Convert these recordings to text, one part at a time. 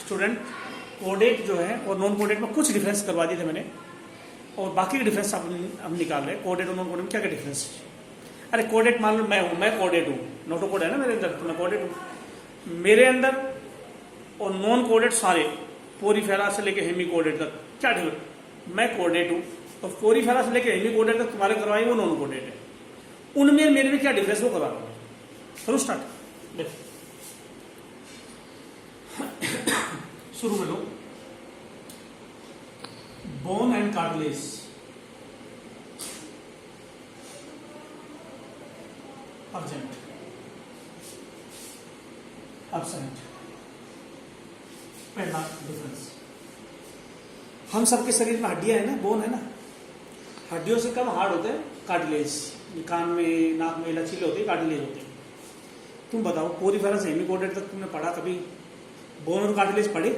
Student caudate जो है और नॉन कोडेट में कुछ डिफरेंस करवा दिए थे मैंने, और बाकी के डिफरेंस हम निकाल रहे हैं। कोडेट और नॉन कोडेट में क्या क्या डिफरेंस है। अरे कोडेट मान लो मैं हूं, मैं कोडेट हूं, नोटो कोड है ना मेरे अंदर, तो मैं कोडेट हूं। मेरे अंदर और नॉन कोडेट सारे पोरीफेरा से लेके हेमी कोडेट तक क्या डिफरेंस, मैं कोडेट हूं और पोरीफेरा से लेके हेमी कोडेट तक तुम्हारे करवाई वो नॉन कोडेट है। उनमें मेरे में क्या डिफरेंस वो करवा रहा हूं। करो स्टार्ट, देखो शुरू में लो। Bone and cartilage, urgent, absent. पहला डिफरेंस, हम सबके शरीर में हड्डियां है ना, बोन है ना, हड्डियों से कम हार्ड होते हैं कार्टिलेज। कान में नाक में लचीले होते हैं, कार्टिलेज होते हैं। तुम बताओ पोरीफेरा से हेमी कोडेट तक तुमने पढ़ा कभी बोन और कार्टिलेज पढ़े?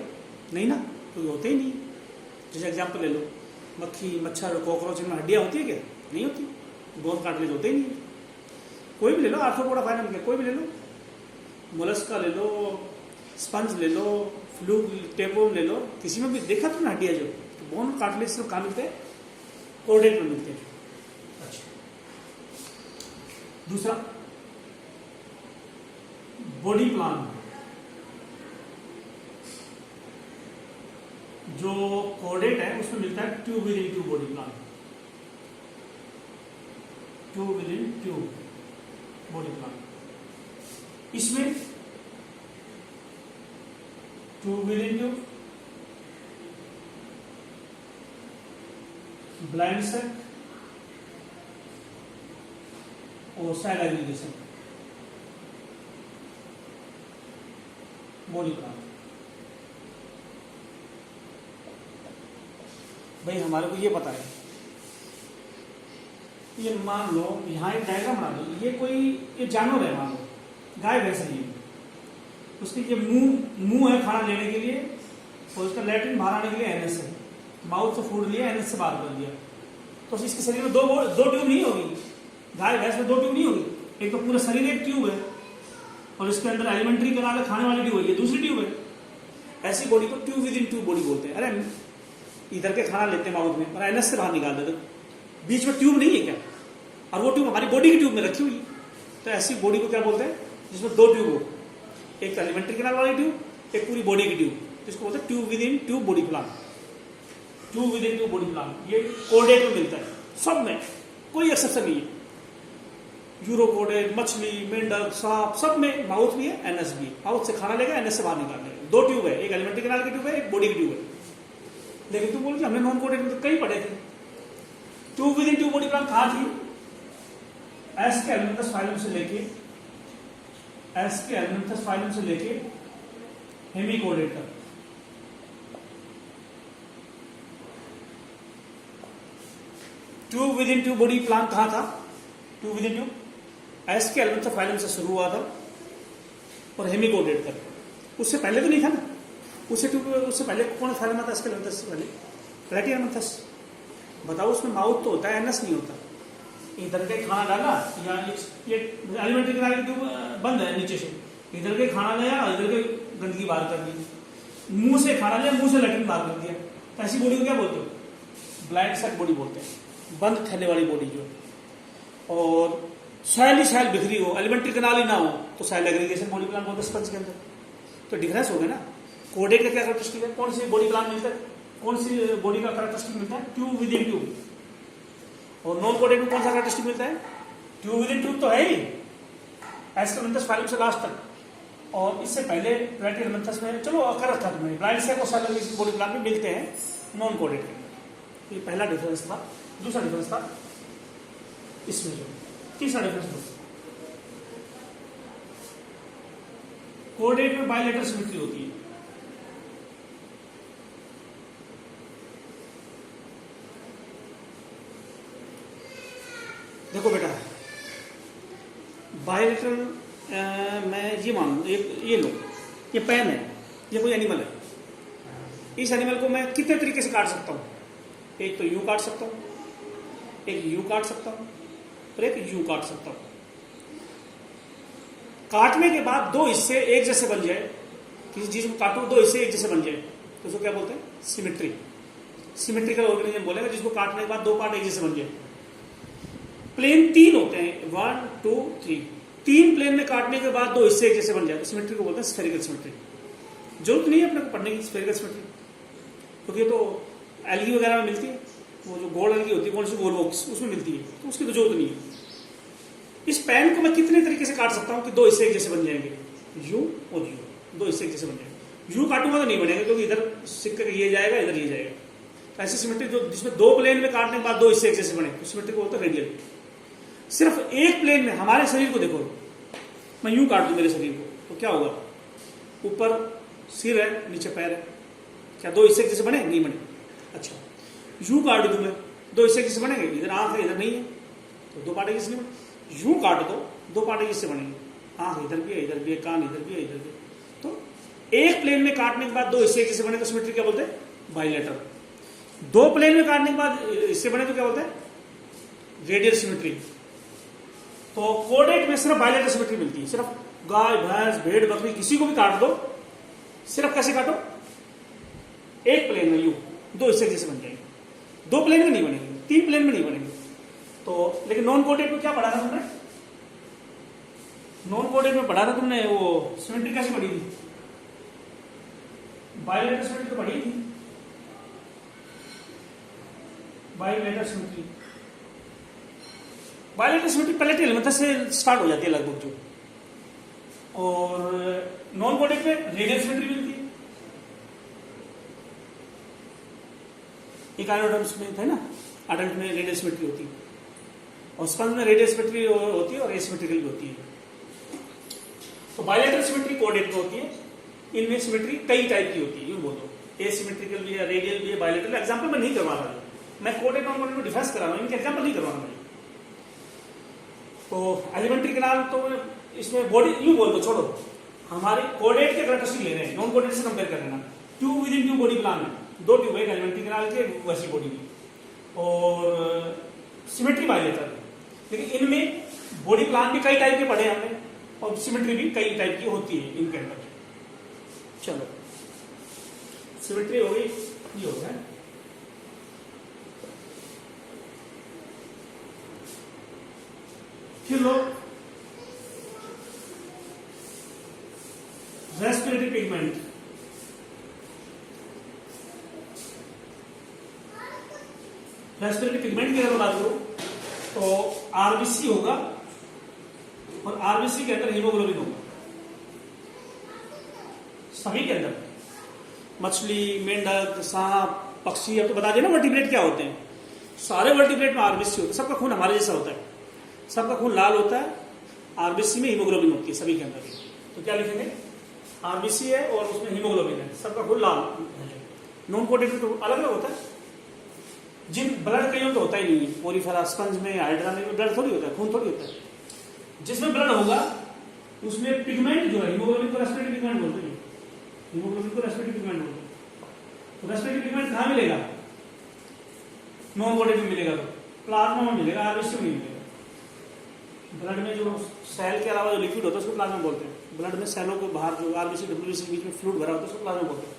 नहीं ना, कोई होते ही नहीं। जैसे एग्जाम्पल ले लो, मक्खी मच्छर कॉकरोच, इनमें हड्डियां होती है क्या? नहीं होती, बोन कार्टिलेज होते ही नहीं। कोई भी ले लो, आर्थ्रोपोडा फाइनम के कोई भी ले लो, मोलस्का ले लो, स्पंज ले लो, फ्लूक टेपोम ले लो, किसी में भी देखा तुमने हड्डियां जो, तो बोन कार्टिलेज से कहाँ मिलते हैं? कोडेट में मिलते हैं। अच्छा, दूसरा बॉडी प्लान, जो कोडेट है उसमें मिलता है tube within tube body plan, tube within tube body plan. इसमें tube within tube, blind sac और सेल एग्रीगेशन बॉडी प्लान। भाई हमारे को ये पता है, ये मान लो यहां एक डायग्राम बना लो, ये कोई ये जानवर है, मान लो गाय भैंस है, उसके ये मुंह है खाना लेने के लिए, और उसका लैट्रिन बाहर आने के लिए एनएस है, माउथ से फूड लिया, एनएस से बाहर कर दिया, तो इसके शरीर में दो ट्यूब नहीं होगी। गाय भैंस में दो ट्यूब नहीं होगी, एक तो पूरा शरीर एक ट्यूब है और इसके अंदर एलिमेंट्री कैनाल खाने वाली ट्यूब है, ये दूसरी ट्यूब है। ऐसी बॉडी को tube within tube body बोलते हैं। अरे इधर के खाना लेते हैं माउथ में और एनएस से बाहर निकाल देते, बीच में ट्यूब नहीं है क्या? और वो ट्यूब हमारी बॉडी की ट्यूब में रखी हुई, तो ऐसी बॉडी को क्या बोलते हैं जिसमें दो ट्यूब हो, एक एलिमेंट्री कैनाल वाली ट्यूब, एक पूरी बॉडी की ट्यूब, जिसको बोलते हैं tube within tube body plan. Tube within tube body plan ये कोडेट में मिलता है, सब में कोई एक्सेप्शन नहीं है। यूरोकोडेट, मछली, मेंढक, सांप, सब में माउथ भी है, एनएस भी है। माउथ से खाना लेगा, एनएस से बाहर निकाल लेगा। दो ट्यूब है, एक एलिमेंट्री कैनाल की ट्यूब है, एक बॉडी की ट्यूब है। लेकिन तुम बोल हमने नॉन कोडेट में तो कई पढ़े थे। Tube within tube body plan कहां थी? एस के एलिमेंथस फाइलम से लेके, एस के एलिमेंथस फाइलम से लेके हेमिकोडेट तक। Tube within tube body plan कहां था? Tube within tube S के एलिमेंथस फाइलम से शुरू हुआ था और हेमिकोडेट तक। उससे पहले तो नहीं था ना, उससे पहले कौन फाइलम था? इसके एलिमेंथस से पहले प्लेटियमंथस। बताओ, उसमें माउथ तो होता है, एनएस नहीं होता। इधर के खाना डाला, या ये एलिमेंट्री कैनाल की ट्यूब बंद है नीचे से, इधर के खाना लिया, इधर के गंदगी बाहर कर दी, मुंह से खाना लिया, मुंह से लैट्रिन बाहर कर दिया। तो ऐसी बॉडी को क्या बोलते हो? ब्लाइंड सेक बॉडी बोलते हैं, बंद थैले वाली बॉडी जो। और सेल ही सेल बिखरी हो, एलिमेंट्री कैनाल ही ना हो, तो सेल एग्रीगेशन बॉडी प्लान बोलते हैं स्पंज के अंदर। तो डिफरेंस हो गया ना। कोडेट का क्या कैरेक्टरिस्टिक है? कौन सी बॉडी प्लान मिलता है, कौन सी बॉडी का कैरेक्टरिस्टिक मिलता है? Tube within tube. और नॉन कोडेट में कौन सा कैरेक्टरिस्टिक मिलता है? ट्यूब विद इन ट्यूब तो है ही, एस्केलेंथस फाइलम से लास्ट तक। और इससे पहले प्लेटियमंथस में चलो कर रखा तुमने, ब्लाइंड सेक और सेल एग्रीगेशन बॉडी प्लान में मिलते हैं नॉन कोडेट के। ये पहला डिफरेंस था। दूसरा डिफरेंस था इसमें जो, तीसरा डिफरेंस था कोडेट में बायलेटरल सिमेट्री होती है। देखो बेटा, बायलेटरल मैं ये मान लो, ये लो, ये पेन है, ये कोई एनिमल है। इस एनिमल को मैं कितने तरीके से काट सकता हूं? एक तो यूं काट सकता हूं, एक यूं काट सकता हूं और एक यूं काट सकता हूं। काटने के बाद दो हिस्से एक जैसे बन जाए किसी चीज को काटो दो हिस्से एक जैसे बन जाए तो उसको क्या बोलते हैं? सिमेट्री। सिमेट्रिकल ऑर्गेनिज्म बोलेगा जिसको काटने के बाद दो पार्ट एक जैसे बन जाए। प्लेन 3 होते हैं, 1 2 3। 3 प्लेन में काटने के बाद दो हिस्से एक जैसे बन जाए तो सिमेट्री को बोलते हैं स्फेरिकल सिमेट्री। जरूरत नहीं है अपने को पढ़ने की स्फेरिकल सिमेट्री, क्योंकि तो एलगी वगैरह में मिलती है, वो जो गोल एलगी होती है, कौन सी गोल बॉक्स उसमें मिलती है, तो उसकी तो जरूरत नहीं है। इस पेन को मैं कितने तरीके से काट सकता हूं कि दो हिस्से एक जैसे बन जाएंगे? यू और यू, दो हिस्से एक जैसे बन जाएंगे। यू काटूंगा तो नहीं बनेगा क्योंकि इधर सिक्का ये जाएगा, इधर ये जाएगा। तो ऐसी सिमेट्री जो जिसमें दो प्लेन में काटने के बाद दो हिस्से एक जैसे बने तो सिमेट्री को बोलते हैं रेडियल। सिर्फ एक प्लेन में हमारे शरीर को देखो, मैं यूं काट दूं मेरे शरीर को तो क्या होगा? ऊपर सिर है, नीचे पैर है, क्या दो हिस्से जैसे बने? नहीं बने। अच्छा, यूं काट दूं मैं, दो हिस्से जैसे बनेंगे? इधर आंख है, इधर नहीं है, तो दो पार्ट जैसे नहीं बने। यूं काट दो, दो पार्ट जैसे बनेंगे, आंख इधर भी है, इधर भी है, कान इधर भी है, इधर भी है। तो एक प्लेन में काटने के बाद दो हिस्से जैसे बने तो सिमेट्री क्या बोलते हैं? बाइलेटरल। दो प्लेन में काटने के बाद हिस्से बने तो क्या बोलते हैं? Radial symmetry. तो कोडेट में सिर्फ बाइलेटरल सिमेट्री मिलती है। सिर्फ गाय भैंस भेड़ बकरी किसी को भी काट दो, सिर्फ कैसे काटो? एक प्लेन में यूं दो हिस्से जैसे बन जाएंगे, दो प्लेन में नहीं बनेंगे, 3 प्लेन में नहीं बनेंगे। तो लेकिन नॉन कोडेट में क्या पढ़ा था तुमने? नॉन कोडेट में पढ़ा था तुमने वो सिमेट्री कैसे पढ़ी थी? बाइलेटरल सिमेट्री तो पढ़ी थी, bilateral symmetry. Bilateral symmetry palatal element से स्टार्ट हो जाती है लगभग जो, और नॉन कोडेट में रेडियल सिमेट्री मिलती है। एक एडल्ट में था ना, एडल्ट में रेडियल सिमेट्री होती है, और स्पंज में रेडियल सिमेट्री होती है और एसिमेट्रिकल भी होती है। तो बाइलेटरल सिमेट्री कोडेट में होती है। इनमें सिमेट्री कई टाइप की होती है, यूं बोल दो, एसिमेट्रिकल भी है, रेडियल भी है, बाइलेटरल। एग्जांपल मैं नहीं करवा रहा, मैं कोडेट नॉन कोडेट में डिफरेंस करा रहा हूं, इनके एग्जांपल नहीं करवा रहा। तो एलिमेंट्री कैनाल तो इसमें बॉडी यूं बोल दो, छोड़ो, हमारे कोडेट के कैरेक्टरिस्टिक ले रहे हैं, नॉन कोडेट से कंपेयर कर लेना। Tube within tube body plan है, दो ट्यूब है, एलिमेंट्री कैनाल के वैसी बॉडी की, और सिमेट्री बाइलेटरल। लेकिन इनमें बॉडी प्लान भी कई टाइप के पढ़े हमने, और सिमेट्री भी कई टाइप की होती है इनके अंदर। चलो, सिमेट्री हो गई, ये हो गया। फिर लोग रेस्पिरेटरी पिगमेंट, रेस्पिरेटरी पिगमेंट की अगर बात करूं तो आरबीसी होगा, और आरबीसी के अंदर हीमोग्लोबिन होगा सभी के अंदर। मछली, मेंढक, सांप, पक्षी, अब तो बता देना वर्टिब्रेट क्या होते हैं। सारे वर्टिब्रेट में आरबीसी होता है, सबका खून हमारे जैसा होता है, सबका खून लाल होता है, आरबीसी में हीमोग्लोबिन होती है सभी के अंदर। तो क्या लिखेंगे? आरबीसी है और उसमें हीमोग्लोबिन है, सबका खून लाल है। नॉन कोडेट में तो अलग अलग होता है, जिन ब्लड कईयों तो होता ही नहीं है, पोरीफेरा, स्पंज में, हाइड्रा में ब्लड थोड़ी होता है, खून थोड़ी होता है। जिसमें ब्लड होगा उसमें पिगमेंट जो है, हीमोग्लोबिन को रेस्पिरेटरी पिगमेंट बोलते हैं, हीमोग्लोबिन को रेस्पिरेटरी पिगमेंट बोलते हैं। तो रेस्पिरेटरी पिगमेंट कहाँ मिलेगा? नॉन कोडेट में मिलेगा, तो प्लाज्मा में मिलेगा, आरबीसी में नहीं मिलेगा। ब्लड में जो सेल के अलावा जो लिक्विड होता है उसको प्लाज्मा बोलते हैं। ब्लड में सेलों के बाहर जो आरबीसी डब्ल्यूबीसी के बीच में फ्लूइड भरा होता है उसको प्लाज्मा बोलते हैं।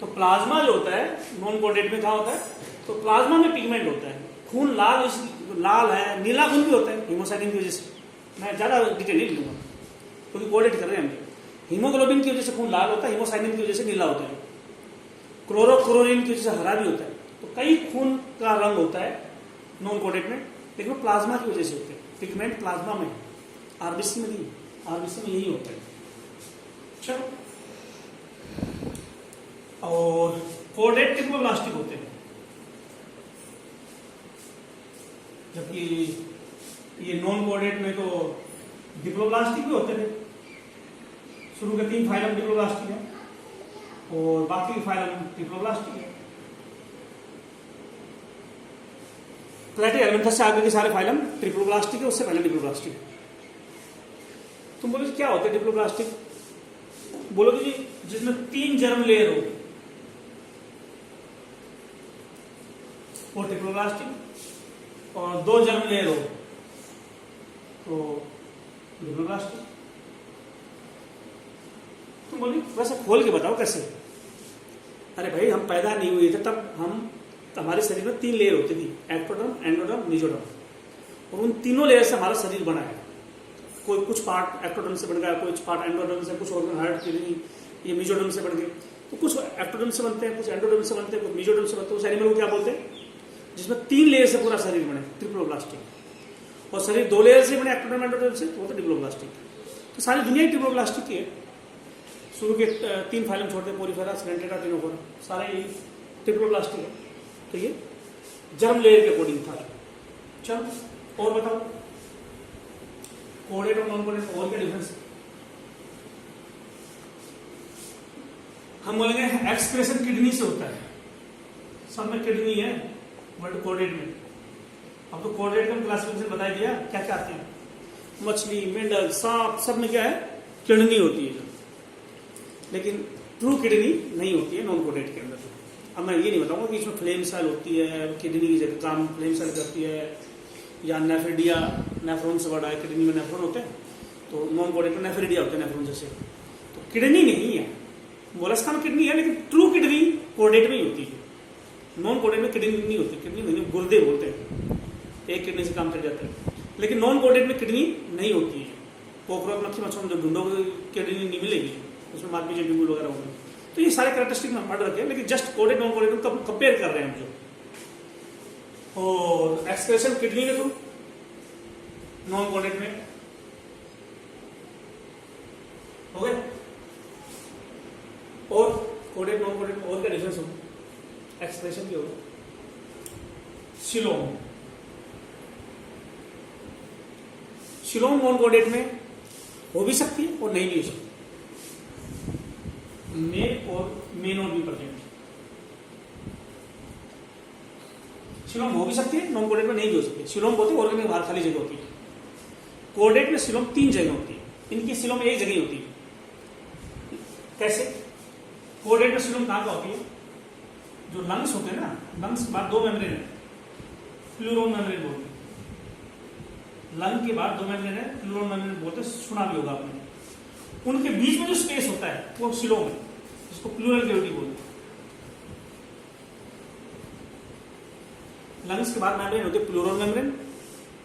तो प्लाज्मा जो होता है नॉन कोडेट में कहाँ होता है? तो प्लाज्मा में पिगमेंट होता है, खून लाल, लाल है, नीला खून भी होता है हीमोसाइनिन की वजह से। मैं ज्यादा डिटेल नहीं लूंगा क्योंकि कोडेट कर रहे हैं हम। हीमोग्लोबिन की वजह से खून लाल होता है, हीमोसाइनिन की वजह से नीला होता है, क्लोरोक्लोरिन की वजह से हरा भी होता है। तो कई खून का रंग होता है नॉन कोडेट में, लेकिन वो प्लाज्मा की वजह से होते हैं। पिगमेंट प्लाज्मा में, आरबीसी में नहीं, आरबीसी में यही होता है। चलो, और कोडेट ट्रिप्लोब्लास्टिक होते हैं, जबकि ये नॉन कोडेट में तो डिप्लोब्लास्टिक भी होते थे। शुरू के 3 फाइलम डिप्लोब्लास्टिक है और बाकी फाइलम ट्रिप्लोब्लास्टिक है। प्लेटी एलिमेंथस से आगे के सारे फाइलम ट्रिप्लोब्लास्टिक है, उससे पहले डिप्लोब्लास्टिक है। तुम बोलोगे क्या होता है डिप्लोब्लास्टिक? बोलोगे जी जिसमें 3 जर्म लेयर हो वो ट्रिप्लोब्लास्टिक, और 2 जर्म लेयर हो तो डिप्लोब्लास्टिक। तुम बोली वैसे खोल के बताओ कैसे। अरे भाई हम पैदा नहीं हुए थे तब हमारे शरीर में 3 लेयर होती थी, एक्टोडर्म, एंडोडर्म, मेसोडर्म, और उन तीनों लेयर से हमारा शरीर बना है। कोई कुछ पार्ट एक्टोडर्म से बन गया, कुछ पार्ट एंडोडर्म से, कुछ ऑर्गन हार्ट, किडनी, ये मेसोडर्म से बन गए। तो कुछ एक्टोडर्म से बनते हैं, कुछ एंडोडर्म से बनते हैं, कुछ मेसोडर्म से बनते हैं। उस एनिमल को क्या बोलते हैं जिसमें 3 लेयर से पूरा शरीर बने, ट्रिप्लोब्लास्टिक। और शरीर 2 लेयर से बने, एक्टोडर्म, एंडोडर्म से, वो तो डिप्लोब्लास्टिक। तो सारी दुनिया ही डिप्लोब्लास्टिक की है। शुरू के 3 फाइलम छोड़ते हैं, पोरीफेरा, सिलेंट्रेटा, टिनोफोरा, सारे ही डिप्लोब्लास्टिक है। तो ये जर्म लेयर के अकॉर्डिंग था। चलो और बताओ कोडेड और नॉन कोडेड और क्या डिफरेंस है। हम बोलेंगे एक्सक्रेशन किडनी से होता है, सब में किडनी है बट कोडेड में। अब तो कोडेड का क्लासिफिकेशन बता दिया क्या क्या आते हैं। मछली, मेंढक, सांप, सब में क्या है किडनी होती है, लेकिन ट्रू किडनी नहीं होती है नॉन कोडेड के अंदर। अब मैं ये नहीं बताऊंगा कि इसमें फ्लेम सेल होती है, किडनी की जगह काम फ्लेम सेल करती है, या नेफ्रिडिया, नेफ्रॉन से बड़ा है, किडनी में नेफ्रॉन होते हैं, तो नॉन कोडेड में नेफ्रिडिया होते हैं नेफ्रॉन जैसे। तो किडनी नहीं है, मोलस्का में किडनी है, लेकिन ट्रू किडनी कोडेड में ही होती है। नॉन कोडेड में किडनी नहीं होती, किडनी नहीं, गुर्दे बोलते हैं, एक किडनी से काम चल जाता है। लेकिन नॉन कोडेड में किडनी नहीं होती है। कॉकरोच, मक्खी, मच्छर जो ढूंढो किडनी नहीं मिलेगी, उसमें मार्केट में बिंगुल वगैरह होंगे। तो ये सारे कैरेक्टरिस्टिक में पढ़ रखे हैं, लेकिन जस्ट कोडेड नॉन कोडेड को कंपेयर कर रहे हैं हम जो। और एक्सक्रेशन किडनी में, तो नॉन कोडेड में हो गए। और कोडेड नॉन कोडेड और क्या डिफरेंस होगा एक्सप्रेशन की होगा। सिलोम, सिलोम नॉन कोडेड में हो भी सकती है और नहीं भी हो सकती। मेल और मेनोर भी प्रेजेंट। सिलोम हो भी सकती है, नॉन कोडेड में नहीं भी हो सकती। सिलोम होती है ऑर्गन के बाहर खाली जगह होती है। कोडेड में सिलोम 3 जगह होती है, इनकी सिलोम एक जगह होती है। कैसे? कोडेड में सिलोम कहां का होती है? जो लंग्स होते हैं ना, लंग्स के बाद 2 मेम्ब्रेन है, प्लूरल मेम्ब्रेन बोलते हैं। लंग के बाद 2 मेम्ब्रेन है, प्लूरल मेम्ब्रेन बोलते हैं, सुना भी होगा आपने। उनके बीच में जो स्पेस होता है वो सिलोम है, जिसको प्लूरल कैविटी बोलते हैं। लंग्स के बाद मेम्ब्रेन होते हैं प्लूरल मेम्ब्रेन,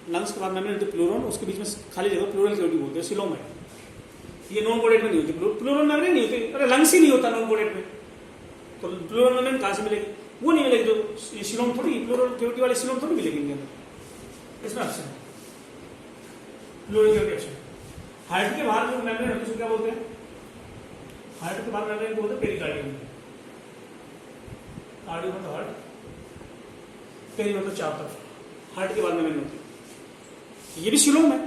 लंग्स के बाद मेम्ब्रेन होते हैं प्लूरल, उसके बीच में खाली जगह प्लूरल कैविटी बोलते हैं, सिलोम है। ये नॉन कोडेड में नहीं होती, प्लूरल मेम्ब्रेन नहीं होती। अरे लंग्स ही नहीं होता नॉन कोडेड में, तो प्लूरल मेम्ब्रेन कहां से मिलेगी? वो नहीं मिलेगी। जो सिलोम थोड़ी, प्लूरल कैविटी वाले सिलोम थोड़ी मिलेगी इनके अंदर। इसमें ऑप्शन है प्लूरल कैविटी ऑप्शन। हार्ट के बाहर जो मेम्ब्रेन होती है उसको क्या बोलते हैं? हार्ट के बाहर मेम्ब्रेन को बोलते हैं पेरिकार्डियम। कार्डियो मतलब हार्ट, पेरी मतलब चारों तरफ, हार्ट के बाद मेम्ब्रेन होती है। ये भी सिलोम है।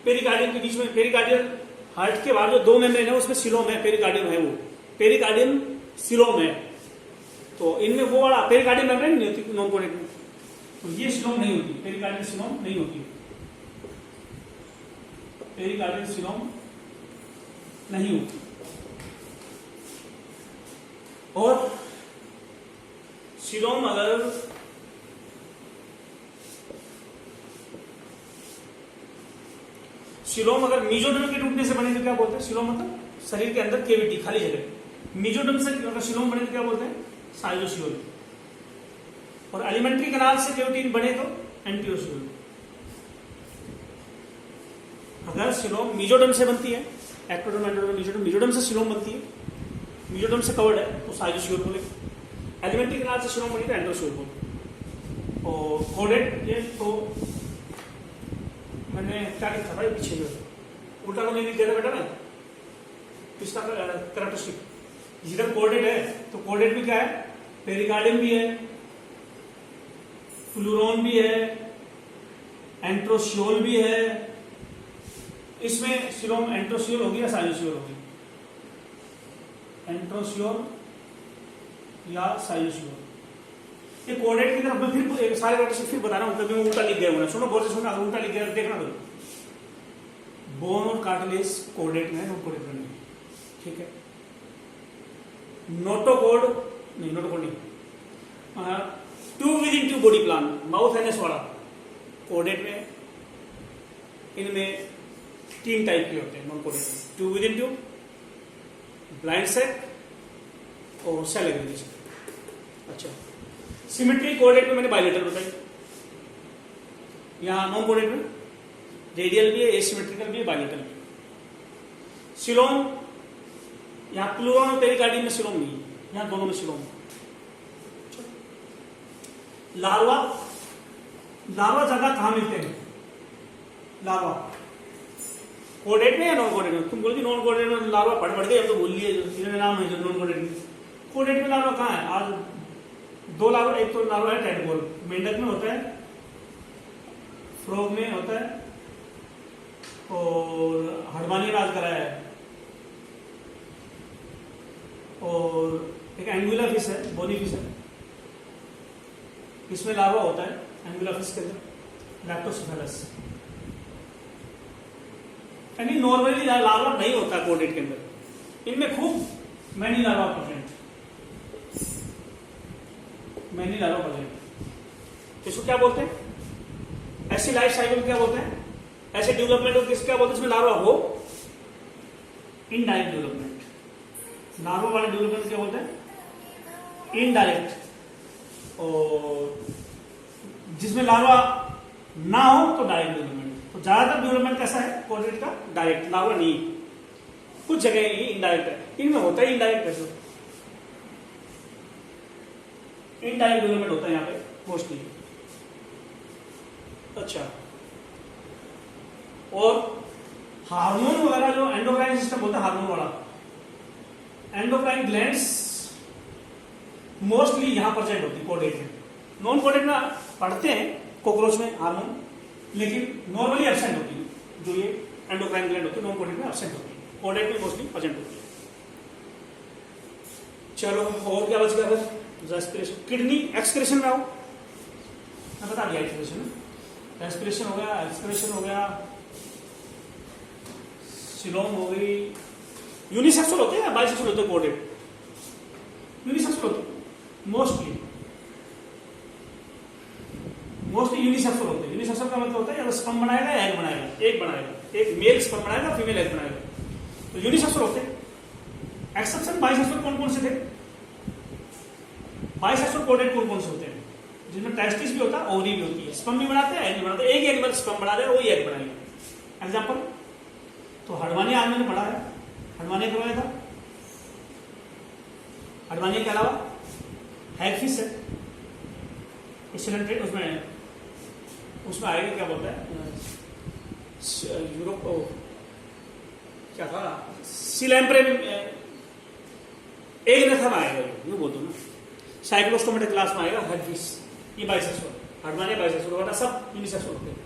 पेरिकार्डियम के बीच में, पेरिकार्डियम हार्ट के बाद जो 2 मेम्ब्रेन है उसमें सिलोम है, पेरिकार्डियम है, वो पेरिकार्डियम सिलोम है। तो इनमें वो वाला पेरिकार्डियम मेम्ब्रेन नहीं होती नॉन कोडेड में, तो ये सिलोम नहीं होती, पेरिकार्डियम सिलोम नहीं होती, पेरिकार्डियम सिलोम नहीं होती। और सिलोम अगर सिलोम अगर मेसोडर्म के टूटने से बने तो क्या बोलते हैं? सिलोम मतलब शरीर के अंदर केविटी, खाली जगह। मेसोडर्म से अगर सिलोम बने तो क्या बोलते हैं? साइलोसियोल। और एलिमेंट्री कनाल से केविटी बने तो एंटियोसियोल। अगर सिलोम मेसोडर्म से बनती है, एक्टोडर्म, एंडोडर्म, मेसोडर्म, मेसोडर्म से सिलोम बनती है, मेसोडर्म से कवर्ड है तो साइलोसियोल बोले। एलिमेंट्री कनाल से सिलोम बनी तो एंटियोसियोल बोले। और कोडेड ये तो मैंने क्या लिखा भाई पीछे में, उल्टा तो नहीं लिख दिया बेटा ना, इसका कैरेक्टरिस्टिक। जिधर कोडेड है तो कोडेड भी क्या है? पेरिकार्डियम भी है, प्लूरोन भी है, एंट्रोसियोल भी है। इसमें सिलोम एंट्रोसियोल होगी या साइलोसियोल होगी? एंट्रोसियोल या साइलोसियोल। ये कोडेड की तरफ मैं फिर सारे कैरेक्टरिस्टिक फिर बता रहा हूं, क्योंकि मैं उल्टा लिख गया हूं। सुनो बहुत से सुना, अगर उल्टा लिख गया देखना तो। बोन और कार्टिलेज कोडेड में है, नॉन कोडेड में नहीं, ठीक है। नोटोकोड नहीं, नोटोकोड नहीं, 2 within 2 body plan, mouth NS वाला कोडेड में। इनमें 3 टाइप के होते हैं नॉन कोडेड में, 2 विदिन 2, ब्लाइंड सैक और सेल एग्रीगेशन। अच्छा, सिमेट्री कोऑर्डिनेट में मैंने बायलेटरल बताई, यहाँ नॉन कोऑर्डिनेट में रेडियल भी है, एसिमेट्रिकल भी है, बायलेटरल भी है। सिलोम, यहाँ प्लूरॉन और पेरिकार्डियम में सिलोम नहीं है, यहाँ दोनों में सिलोम। लार्वा, लार्वा ज्यादा कहाँ मिलते हैं? लार्वा कोऑर्डिनेट में या नॉन कोऑर्डिनेट में? तुम बोलती नॉन कोऑर्डिनेट में लार्वा पढ़ गए, अब तो बोल लिए इन्होंने नाम है जो नॉन कोऑर्डिनेट में। कोऑर्डिनेट में लार्वा कहाँ है? आज दो लार्वा, एक तो लार्वा है टेडपोल, मेंढक में होता है, फ्रॉग में होता है, और हडमानी राज करा है, और एक एंगुलर फिश है, बोनी फिश है, इसमें लार्वा होता है एंगुलर फिश के अंदर, लैप्टोसेफेलस। यानी नॉर्मली लार्वा नहीं होता कोऑर्डिनेट के अंदर, इनमें खूब many larva present, many larva present. इसको क्या बोलते हैं? ऐसी लाइफ साइकिल क्या बोलते हैं? ऐसे डेवलपमेंट को किस क्या बोलते हैं? इसमें लार्वा हो, इनडायरेक्ट डेवलपमेंट। लार्वा वाले डेवलपमेंट क्या बोलते हैं? इनडायरेक्ट। और जिसमें लार्वा ना हो तो डायरेक्ट डेवलपमेंट। तो ज्यादातर डेवलपमेंट कैसा है कोऑर्डिनेट का? डायरेक्ट, लार्वा नहीं। कुछ जगह ये इनडायरेक्ट है, इनमें होता है इनडायरेक्ट कैसे? इनडायरेक्ट डेवलपमेंट होता है यहाँ पे मोस्टली। अच्छा, और हार्मोन वगैरह जो एंडोक्राइन सिस्टम होता है, हार्मोन वाला एंडोक्राइन ग्लैंड्स मोस्टली यहां प्रेजेंट होती है कोऑर्डिनेट में। नॉन कोऑर्डिनेट में पढ़ते हैं कॉकरोच में हार्मोन, लेकिन नॉर्मली एब्सेंट होती है। जो ये एंडोक्राइन ग्लैंड होती है नॉन कोऑर्डिनेट में एब्सेंट होती है, कोऑर्डिनेट में मोस्टली प्रेजेंट होती है। चलो, और क्या बच गया? रेस्पिरेशन, किडनी एक्सक्रीशन में आओ, मैं बता दिया एक्सक्रीशन, रेस्पिरेशन हो गया, एक्सक्रीशन हो गया, सिलोम हो गई। यूनिसेक्सुअल होते हैं या बाइसेक्सुअल होते हैं कोऑर्डिनेट? यूनिसेक्सुअल होते हैं मोस्टली, मोस्टली यूनिसेक्सुअल होते हैं। यूनिसेक्सुअल का मतलब होता है या स्पर्म बनाएगा या एग बनाएगा, एक बनाएगा, एक मेल स्पर्म बनाएगा, फीमेल एग बनाएगा, तो यूनिसेक्सुअल होते हैं। एक्सेप्शन बाइसेक्सुअल कौन कौन से थे? बाइसेक्सुअल कोऑर्डिनेट कौन कौन से होते हैं? जिसमें टेस्टिस भी होता है, ओवरी भी होती है, स्पर्म भी बनाते हैं, एग भी बनाते हैं। एक एनिमल स्पर्म बना दे, वही एग बनाएगा। एग्जाम्पल तो हडमानी आज मैंने पढ़ा है, हडमानी करवाया था। हडमानी के अलावा हैगफिश है, उसमें आएगा क्या बोलता है यूरोप, क्या था, सिलैम्प्रे में एक नथा में आएगा, यूं बोल दो ना। साइक्लोस्टोमेटा क्लास में आएगा हैगफिश, ये बाइसेक्सुअल, हडमानी बाइसेक्सुअल होता, सब यूनिसेक्सुअल होते हैं।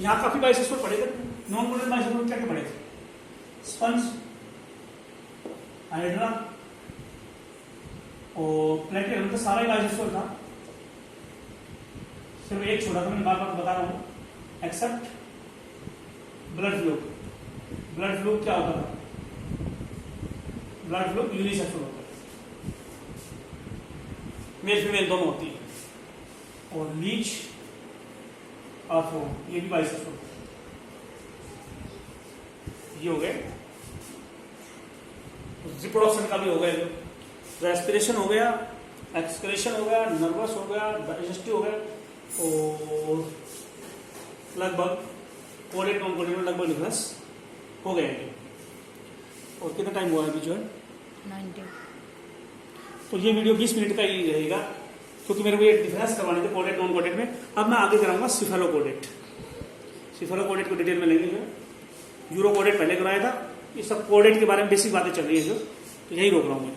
यहाँ काफी बाइसेक्सुअल पढ़े थे, नॉन कोऑर्डिनेट बाइसेक्सुअल क्या क्या पढ़े थे? स्पंज, हाइड्रा और प्लेटियम, तो सारा ही बाइसेक्सुअल था, सिर्फ एक छोड़ा था, मैंने बार बार बता रहा हूं, except blood flow. Blood flow क्या होता था? ब्लड फ्लो यूनिसेक्सुअल होता है, मेल फीमेल दोनों होती है। और लीच और फोम, ये भी बाइसेक्सुअल होता है। ये हो गए, रिप्रोडक्शन का भी हो गया, जो रेस्पिरेशन हो गया, एक्सक्रेशन हो गया, नर्वस हो गया, डाइजेस्टिव हो गया, और लगभग कोऑर्डिनेट नॉन कोऑर्डिनेट लगभग डिफरेंस हो गए। और कितना टाइम हुआ है अभी जो है 90। तो ये वीडियो 20 मिनट का ही रहेगा, क्योंकि मेरे को ये डिफरेंस करवाने थे कोऑर्डिनेट नॉन कोऑर्डिनेट में। अब मैं आगे कराऊंगा सिफेलोकोऑर्डिनेट। सिफेलोकोऑर्डिनेट को डिटेल में लेंगे। यूरोकोऑर्डिनेट पहले कराया था, ये सब कोऑर्डिनेट के बारे में बेसिक बातें चल रही है जो, तो यही रोक रहा हूँ मैं।